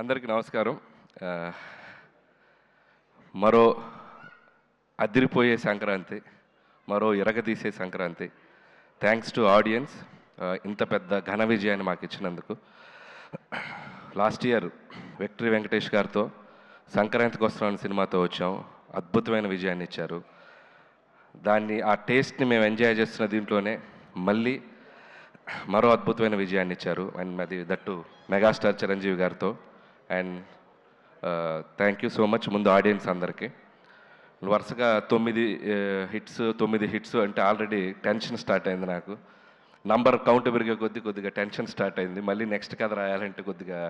అందరికీ నమస్కారం. మరో అదిరిపోయే సంక్రాంతి, మరో ఇరగదీసే సంక్రాంతి. థ్యాంక్స్ టు ఆడియన్స్, ఇంత పెద్ద ఘన విజయాన్ని మాకు ఇచ్చినందుకు. లాస్ట్ ఇయర్ విక్టరీ వెంకటేష్ గారితో సంక్రాంతికి వస్తున్నాను సినిమాతో వచ్చాం. అద్భుతమైన విజయాన్ని ఇచ్చారు. ఆ టేస్ట్ని మేము ఎంజాయ్ చేస్తున్న దీంట్లోనే మళ్ళీ మరో అద్భుతమైన విజయాన్ని ఇచ్చారు. అండ్ అది దట్టు మెగాస్టార్ చిరంజీవి గారితో. And thank you so much ముందు ఆడియన్స్ అందరికీ. వరుసగా 9 హిట్స్ అంటే ఆల్రెడీ టెన్షన్ స్టార్ట్ అయింది నాకు. నంబర్ కౌంట్ పెరిగే కొద్దిగా టెన్షన్ స్టార్ట్ అయింది. మళ్ళీ నెక్స్ట్ కథ రాయాలంటే కొద్దిగా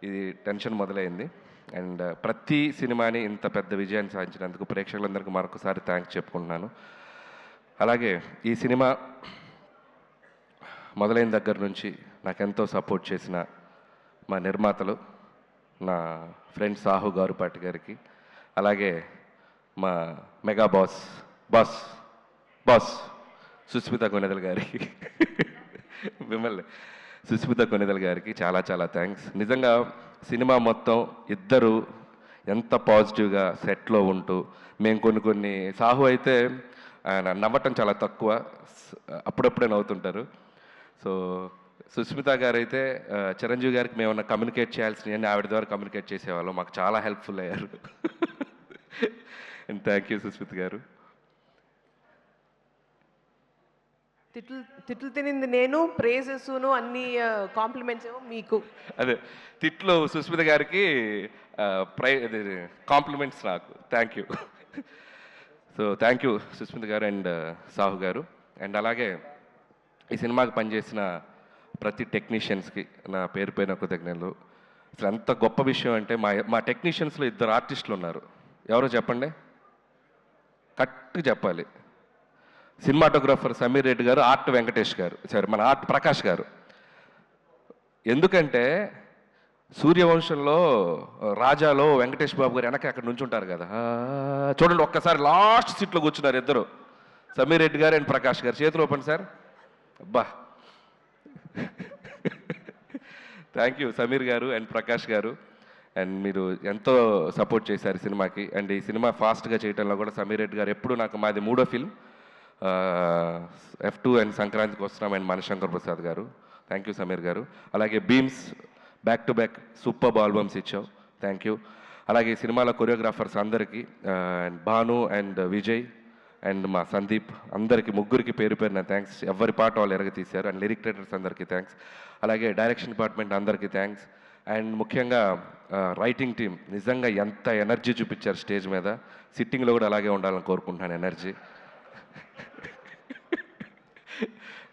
ఇది టెన్షన్ మొదలైంది. అండ్ ప్రతి సినిమాని ఇంత పెద్ద విజయాన్ని సాధించినందుకు ప్రేక్షకులందరికీ మరొకసారి థ్యాంక్స్ చెప్పుకుంటున్నాను. అలాగే ఈ సినిమా మొదలైన దగ్గర నుంచి నాకెంతో సపోర్ట్ చేసిన మా నిర్మాతలు, నా ఫ్రెండ్ సాహు గారుపాటి గారికి, అలాగే మా మెగా బాస్ సుస్మిత కొనిదల్ గారికి మిమ్మల్ని సుస్మిత కొనిదల్ గారికి చాలా చాలా థ్యాంక్స్. నిజంగా సినిమా మొత్తం ఇద్దరు ఎంత పాజిటివ్గా సెట్లో ఉంటూ మేము కొన్ని సాహు అయితే ఆయన నవ్వటం చాలా తక్కువ, అప్పుడప్పుడే నవ్వుతుంటారు. సో సుస్మిత గారు అయితే చిరంజీవి గారికి మేమన్నా కమ్యూనికేట్ చేయాల్సినవన్నీ ఆవిడ ద్వారా కమ్యూనికేట్ చేసేవాళ్ళం. మాకు చాలా హెల్ప్ఫుల్ అయ్యారు. అండ్ థ్యాంక్ యూ సుస్మిత గారు. తిట్లు తినింది నేను, ప్రేజెస్ను అన్ని కాంప్లిమెంట్స్ ఏమో మీకు. అదే తిట్లు సుస్మిత గారికి, కాంప్లిమెంట్స్ నాకు. Thank you. So thank you Susmita గారు అండ్ సాహు గారు. అండ్ అలాగే ఈ సినిమాకి పనిచేసిన ప్రతి టెక్నీషియన్స్కి నా పేరు పైన కృతజ్ఞతలు. అసలు ఎంత గొప్ప విషయం అంటే మా టెక్నీషియన్స్లో 2 ఆర్టిస్టులు ఉన్నారు. ఎవరో చెప్పండి, కరెక్ట్గా చెప్పాలి. సినిమాటోగ్రాఫర్ సమీర్ రెడ్డి గారు, ఆర్ట్ వెంకటేష్ గారు, సారీ మన ఆర్ట్ ప్రకాష్ గారు. ఎందుకంటే సూర్యవంశంలో రాజాలో వెంకటేష్ బాబు గారు వెనక అక్కడ నుంచి ఉంటారు కదా, చూడండి ఒక్కసారి లాస్ట్ సీట్లో కూర్చున్నారు ఇద్దరు, సమీర్ రెడ్డి గారు అండ్ ప్రకాష్ గారు. చేతులు ఓపెన్ సార్. అబ్బా, థ్యాంక్ యూ సమీర్ గారు అండ్ ప్రకాష్ గారు. అండ్ మీరు ఎంతో సపోర్ట్ చేశారు సినిమాకి. అండ్ ఈ సినిమా ఫాస్ట్గా చేయడంలో కూడా సమీర్ రెడ్డి గారు ఎప్పుడు మాది 3వ ఫిల్మ్, F2 అండ్ సంక్రాంతికి వస్తున్నాం అండ్ మనశంకర్ ప్రసాద్ గారు. థ్యాంక్ యూ సమీర్ గారు. అలాగే Bheems back to back super albums ఇచ్చావు, థ్యాంక్ యూ. అలాగే ఈ సినిమాలో కొరియోగ్రాఫర్స్ అందరికీ, and Bhanu and Vijay and మా సందీప్, అందరికీ ముగ్గురికి పేరు పేరున థ్యాంక్స్. ఎవరి పాట వాళ్ళు ఎరగ తీశారు. అండ్ లిరిక్ రైటర్స్ అందరికీ థ్యాంక్స్. అలాగే డైరెక్షన్ డిపార్ట్మెంట్ అందరికీ థ్యాంక్స్. అండ్ ముఖ్యంగా రైటింగ్ టీం నిజంగా ఎంత ఎనర్జీ చూపించారు స్టేజ్ మీద. సిట్టింగ్లో కూడా అలాగే ఉండాలని కోరుకుంటున్నాను ఎనర్జీ.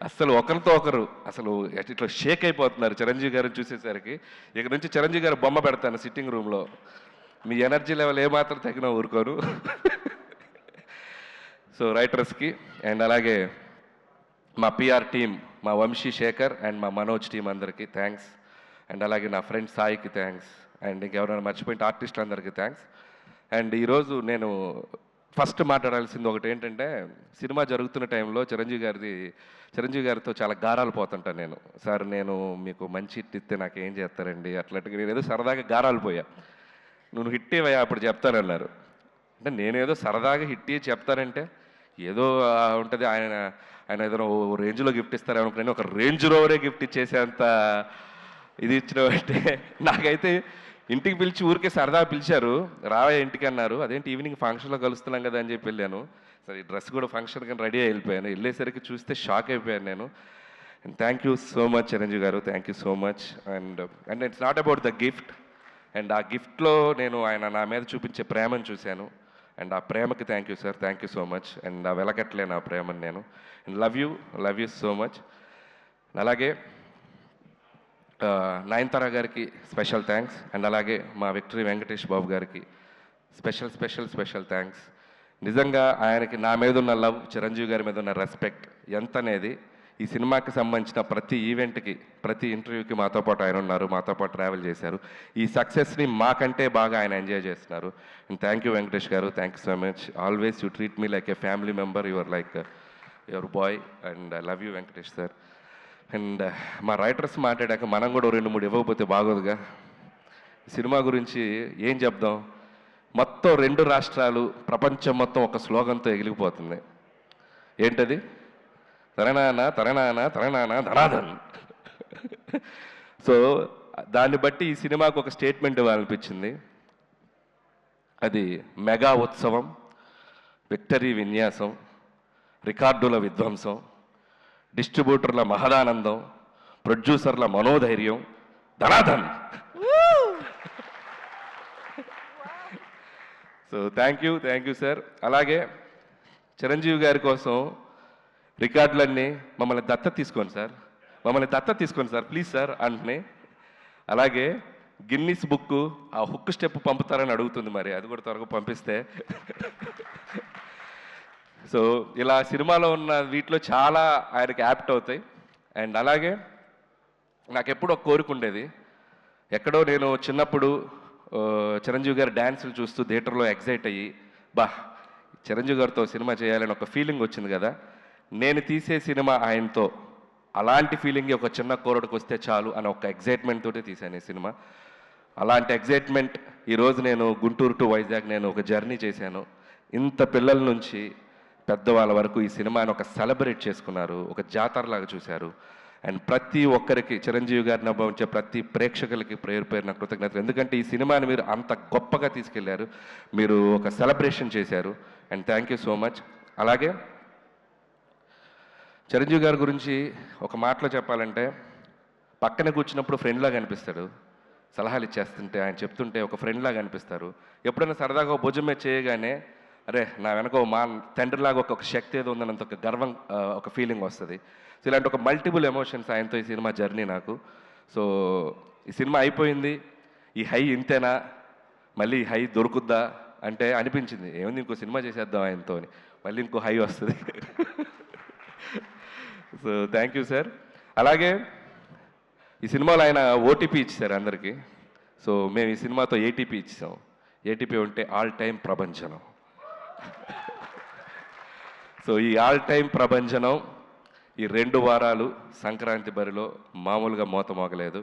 అసలు ఒకరితో ఒకరు అసలు ఇట్లా షేక్ అయిపోతున్నారు చిరంజీవి గారిని చూసేసరికి. ఇక నుంచి చిరంజీవి గారు బొమ్మ పెడతాను సిట్టింగ్ రూమ్లో. మీ ఎనర్జీ లెవెల్ ఏమాత్రం తగిన ఊరుకోను. సో రైటర్స్కి అండ్ అలాగే మా పిఆర్ టీం, మా వంశీ శేఖర్ అండ్ మా మనోజ్ టీం అందరికీ థ్యాంక్స్. అండ్ అలాగే నా ఫ్రెండ్ సాయికి థ్యాంక్స్. అండ్ ఇంకెవరైనా మర్చిపోయిన ఆర్టిస్టులు అందరికీ థ్యాంక్స్. అండ్ ఈరోజు నేను ఫస్ట్ మాట్లాడాల్సింది ఒకటి ఏంటంటే, సినిమా జరుగుతున్న టైంలో చిరంజీవి గారితో చాలా గారాలు పోతుంటాను నేను. సార్ నేను మీకు మంచి హిట్ ఇస్తే నాకు ఏం చేస్తారండి అట్లాంటిగా. నేను ఏదో సరదాగా గారాలు పోయా. నువ్వు హిట్ ఇవ్వయా అప్పుడు చెప్తానన్నారు. అంటే నేనేదో సరదాగా హిట్ ఇచ్చి చెప్తానంటే ఏదో ఉంటుంది, ఆయన ఏదైనా రేంజ్లో గిఫ్ట్ ఇస్తారనుకుని ఒక రేంజ్ రోవరే గిఫ్ట్ ఇచ్చేసేంత ఇది ఇచ్చినవంటే, నాకైతే ఇంటికి పిలిచి ఊరికే సరదా పిలిచారు, రావే ఇంటికి అన్నారు. అదేంటి ఈవినింగ్ ఫంక్షన్లో కలుస్తున్నాం కదా అని చెప్పి వెళ్ళాను. సరే డ్రెస్ కూడా ఫంక్షన్ కానీ రెడీ వెళ్ళిపోయాను. వెళ్ళేసరికి చూస్తే షాక్ అయిపోయాను నేను. And thank you so much Chiranjeevi garu, thank you so much. And it's not about the gift. And ఆ గిఫ్ట్లో నేను ఆయన నా మీద చూపించే ప్రేమను చూశాను. అండ్ ఆ ప్రేమకి thank you sir, thank you so much. And ఆ వెలకట్లేను ఆ ప్రేమను నేను. And love you so much. అలాగే నయనతార గారికి స్పెషల్ థ్యాంక్స్. అండ్ అలాగే మా విక్టరీ వెంకటేష్ బాబు గారికి స్పెషల్ థ్యాంక్స్. నిజంగా ఆయనకి నా మీద ఉన్న లవ్, చిరంజీవి గారి మీద ఉన్న రెస్పెక్ట్ ఎంత అనేది ఈ సినిమాకి సంబంధించిన ప్రతి ఈవెంట్కి, ప్రతి ఇంటర్వ్యూకి మాతో పాటు ఆయన ఉన్నారు, మాతో పాటు ట్రావెల్ చేశారు. ఈ సక్సెస్ని మాకంటే బాగా ఆయన ఎంజాయ్ చేస్తున్నారు. అండ్ థ్యాంక్ యూ వెంకటేష్ గారు, thank you so much. Always you treat me like A family member. Your like your boy. And I love you Venkatesh sir. And మా రైటర్స్ మాట్లాడాక మనం కూడా 2-3 ఇవ్వకపోతే బాగోదుగా. సినిమా గురించి ఏం చెప్దాం, మొత్తం 2 రాష్ట్రాలు ప్రపంచం మొత్తం ఒక స్లోగన్తో ఎగిలిపోతుంది. ఏంటది? తరణాన తరణాన తరణాన ధనాధన్. సో దాన్ని బట్టి ఈ సినిమాకు ఒక స్టేట్మెంట్ ఇవ్వాలనిపించింది. అది మెగా ఉత్సవం, విక్టరీ విన్యాసం, రికార్డుల విధ్వంసం, డిస్ట్రిబ్యూటర్ల మహదానందం, ప్రొడ్యూసర్ల మనోధైర్యం, ధనాధన్. So thank you sir. అలాగే చిరంజీవి గారి కోసం రికార్డులన్నీ మమ్మల్ని దత్తత తీసుకోండి సార్ ప్లీజ్ సార్ అంటున్నాయి. అలాగే గిన్నిస్ బుక్ ఆ హుక్ స్టెప్ పంపుతారని అడుగుతుంది, మరి అది కూడా త్వరగా పంపిస్తే. సో ఇలా సినిమాలో ఉన్న వీటిలో చాలా ఆయనకి యాప్ట్ అవుతాయి. అండ్ అలాగే నాకు ఎప్పుడు ఒక కోరిక ఉండేది, ఎక్కడో నేను చిన్నప్పుడు చిరంజీవి గారి డ్యాన్సులు చూస్తూ థియేటర్లో ఎగ్జైట్ అయ్యి, చిరంజీవి గారితో సినిమా చేయాలని ఒక ఫీలింగ్ వచ్చింది కదా, నేను తీసే సినిమా ఆయనతో అలాంటి ఫీలింగ్ ఒక చిన్న కోరడికి వస్తే చాలు అని ఒక ఎగ్జైట్మెంట్ తోటి తీశాను ఈ సినిమా. అలాంటి ఎగ్జైట్మెంట్ ఈరోజు నేను గుంటూరు టు వైజాగ్ నేను ఒక జర్నీ చేశాను. ఇంత పిల్లల నుంచి పెద్దవాళ్ళ వరకు ఈ సినిమాని ఒక సెలబ్రేట్ చేసుకున్నారు, ఒక జాతరలాగా చూశారు. అండ్ ప్రతి ఒక్కరికి చిరంజీవి గారిని అనుభవించే ప్రతి ప్రేక్షకులకి పేరు నా కృతజ్ఞతలు. ఎందుకంటే ఈ సినిమాని మీరు అంత గొప్పగా తీసుకెళ్లారు, మీరు ఒక సెలబ్రేషన్ చేశారు. And thank you so much. అలాగే చిరంజీవి గారి గురించి ఒక మాటలో చెప్పాలంటే, పక్కన కూర్చున్నప్పుడు ఫ్రెండ్లాగా అనిపిస్తాడు, సలహాలు ఇచ్చేస్తుంటే ఆయన చెప్తుంటే ఒక ఫ్రెండ్లాగా అనిపిస్తారు. ఎప్పుడైనా సరదాగా ఒక భుజం మీద చేయగానే అరే నా వెనక మా తండ్రిలాగా ఒక శక్తి ఏదో ఉందన్నంత ఒక గర్వం, ఒక ఫీలింగ్ వస్తుంది. సో ఇలాంటి ఒక మల్టిపుల్ ఎమోషన్స్ ఆయనతో ఈ సినిమా జర్నీ నాకు. సో ఈ సినిమా అయిపోయింది, ఈ హై ఇంతేనా, మళ్ళీ ఈ హై దొరుకుద్దా అంటే అనిపించింది, ఏముంది ఇంకో సినిమా చేసేద్దాం ఆయనతో అని, మళ్ళీ ఇంకో హై వస్తుంది. So thank you sir. అలాగే ఈ సినిమాలో ఆయన ఓటీపీ ఇచ్చారు అందరికీ. సో మేము ఈ సినిమాతో ఏటీపీ ఇచ్చాం. ఏటీపీ ఉంటే ఆల్ టైమ్ ప్రభంజనం. సో ఈ ఆల్ టైమ్ ప్రభంజనం ఈ 2 వారాలు సంక్రాంతి బరిలో మామూలుగా మోత మోగలేదు.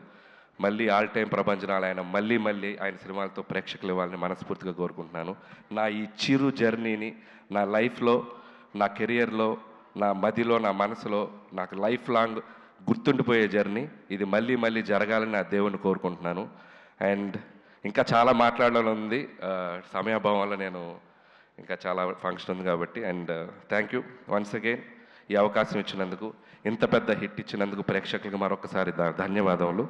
మళ్ళీ ఆల్ టైమ్ ప్రభంజనాలు ఆయన మళ్ళీ ఆయన సినిమాలతో ప్రేక్షకులు ఇవ్వాలని మనస్ఫూర్తిగా కోరుకుంటున్నాను. నా ఈ చిరు జర్నీని నా లైఫ్లో, నా కెరియర్లో, నా మదిలో, నా మనసులో నాకు లైఫ్ లాంగ్ గుర్తుండిపోయే జర్నీ ఇది మళ్ళీ జరగాలని నా దేవుణ్ణి కోరుకుంటున్నాను. అండ్ ఇంకా చాలా మాట్లాడాలని ఉంది, సమయాభావం వల్ల నేను ఇంకా చాలా ఫంక్షన్ ఉంది కాబట్టి. And thank you once again ఈ అవకాశం ఇచ్చినందుకు, ఇంత పెద్ద హిట్ ఇచ్చినందుకు ప్రేక్షకులకు మరొకసారి ధన్యవాదములు.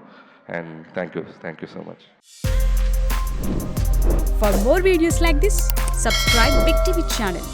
And thank you so much. For more videos like this, subscribe Big TV channel.